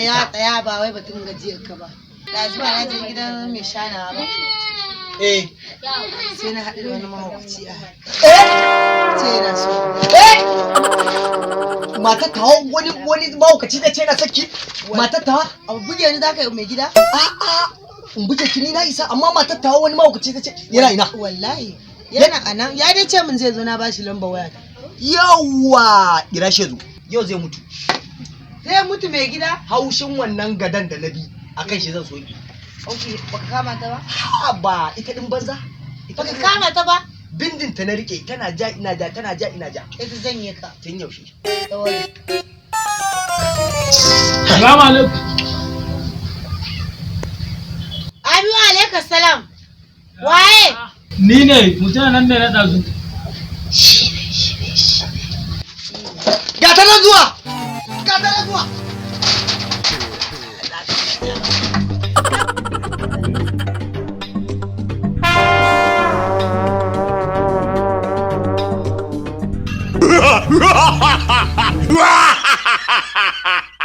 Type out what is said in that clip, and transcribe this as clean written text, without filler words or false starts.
Ya tsaya ba wai batun gajiyar ka ba. Da zuwa na je gidan mai shana ba. Sai na haɗu da wani mahaukaci a sai yana so. Mata tawa wani mahaukaci da ce na saki. Mata tawa Abu buge ni zaka yi mai gida? A'a in buge kini na isa amma mata tawa wani mahaukaci ta ce yana ina. Wallahi yana anan ya dai ce min zai zo na bashi lambar waya. Yawa kira shi zo yau zai mutu. Zai mutu mai gida? Haushin wannan gadan da na bi akan shi zan soki. Okay, baka kama ta ba? Ha ba ita din banza. Baka kama ta ba? Bindin ta na rike tana ja ina ja tana ja ina ja. Ita zanye ka. Tun yaushe. Salamu alaikum. Abiyu alaikum salam. Waye? Ni ne mutum nan da na ɗazu. Ga ta nan zuwa. Ga ta nan zuwa. Ha ha ha ha ha!